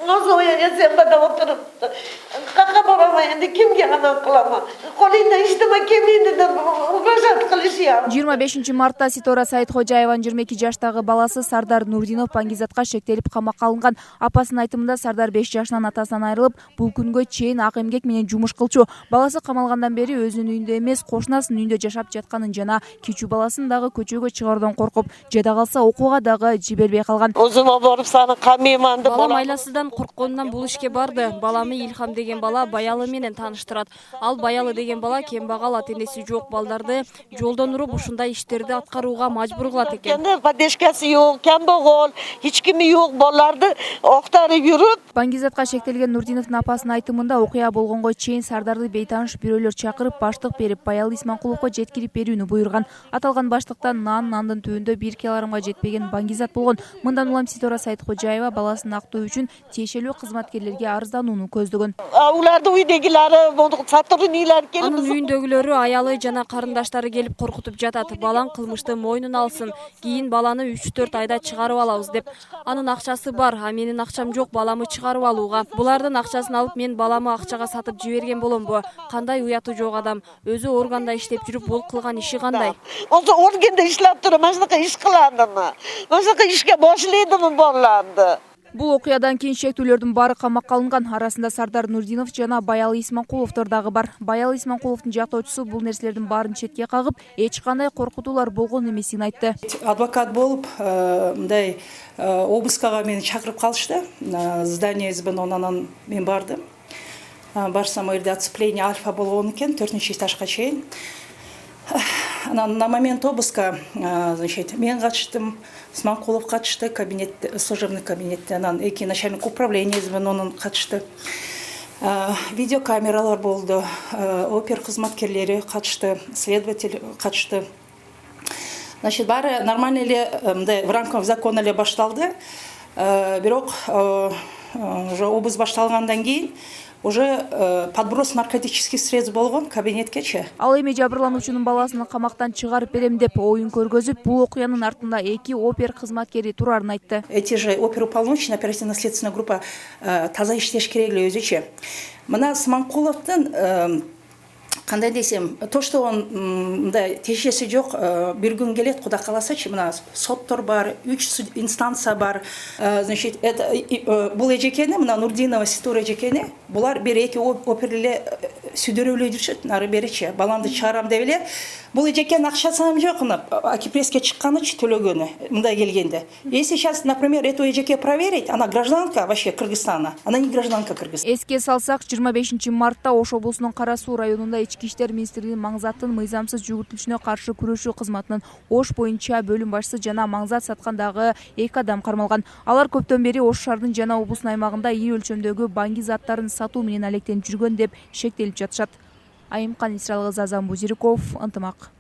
Nasıl oynayacağım ben de oturup da. Kaka babama endi kimge anan kılama. Koluyla iştime kemiğinde de uğraşat kılışıyam. 25 мартта Ситора Саидхожаеванын 22 жаштагы баласы Сардар Нурдинов баңгизатка шектелип камакка алынган. Апасынын айтымында Сардар 5 жашынан атасынан айрылып, бул күнгө чейин ак эмгек менен жумуш кылчу. Баласы камалгандан бери өзүнүн үйүндө эмес, кошунасынын үйүндө жашап жатканын жана кичүү баласын дагы көчөгө чыгаруудан коркуп, жада калса окууга дагы жибербей калган. Өзүмө барып саны камыйманды. Балам айласыдан коркконунан бул ишке барды. Баламы Илхам деген бала Баялы менен тааныштырат. Ал Баялы деген бала кембагал ата-энеси жок балдарды жолдон уруп ушундай иштерди аткарууга мажбур кылат экен. Поддержкасы жок, кембагал, эч кими жок балдарды октарып жүрүп. Баңгизатка шектелген Нурдиновдун апасынын айтымында окуя болгонго чейин Сардарды бейтааныш бирөөлөр чакырып, баштык берип, Баялы Исманкуловго жеткирип берүүнү буйруган. Аталган баштыктан нандын түбүндө 1 килограммга жетпеген баңгизат болгон. Мындан улам Ситора Саидхожаева баласын актоо үчүн тиешелүү кызматкерлерге арызданууну көздөгөн. Улардын үйдөгүлөрү, сотрудниктер келип, Анын үйүндөгүлөрү аялы жана карындаштары келип коркутуп жатат. Балаң кылмышты мойнуна алсын, кийин баланы 3-4 айда чыгарып алабыз деп. Анын акчасы бар, а менин акчам жок баламы чыгарып алууга. Булардын акчасын алып мен баламы акчага сатып жиберген боломбу? Кандай уяты жок адам? Өзү органда иштеп жүрүп бул кылган иши кандай? Ошо органда иштеп туруп, машынака иш кыладымы? Машынака ишке бошлойдуму баларды? Бул окуядан кийин шектүүлөрдүн баары камакка алынган. Арасында Сардар Нурдинов жана Баялы Исманкуловдор дагы бар. Баялы Исманкуловдун жактоочусу бул нерселердин баарын четке кагып, эч кандай коркутуулар болгон эмесин айтты. Адвокат болуп, мындай обыскага мени чакырып калышты. Здание СБ анан мен бардым. Барсам, о жерде оцепление альфа болгон экен, 4-чү этажга чейин. На момент обыска, значит, мен катыштым, Исманкулов катышты, служебный кабинетте, анан эки начальник управления СБ катышты. Видеокамералар болду, опер кызматкерлери катышты, следователь катышты. Значит, баары нормально эле, в рамках закона эле башталды. Бирок уже обыск башталгандан кийин уже подброс наркотических средств болгон кабинеткечи. Ал эми жабырлануучунун баласын камактан чыгарып берем деп оюн көргөзүп, бул окуянын артында эки опер кызматкери турарын айтты. Эти же оперуполномоченный оперативно-следственная группа таза иштеш керек эле өзүчө. Мына Исманкуловдун кандай десем, то, что он тиешеси жок, бир күн келет, куда каласачы, мына соттор бар, 3 инстанция бар. Значит, это бул эжекени, мына Нурдинова Ситора эжекени, булар бир эки оперле сүдөрөлөй жүрүшөт, нары беричи, баламды чыгарам деп эле. Бул эжекенин акчасы жок, Акипреске чыкканычы төлөгөнү, мындай келгенде. Если сейчас, например, эту эжеке проверить, она гражданка вообще Кыргызстана, она не гражданка Кыргызстана. Эске салсак, 25 мартта Ош облусунун Кара Суу районунда Ички иштер министрлигинин Маңзаттын мыйзамсыз жүгүртүлүшүнө каршы күрөшүү кызматынын Ош боюнча бөлүм башчысы жана маңзат саткандагы 2 адам кармалган. Алар көптөн бери Ош шаарынын жана облустун аймагында ийи өлчөмдөгү баңги заттарын сатуу менен алектенип жүргөн деп шектелип жатышат. Айымкан Исралгызы, Азам Бузириков, Ынтымак.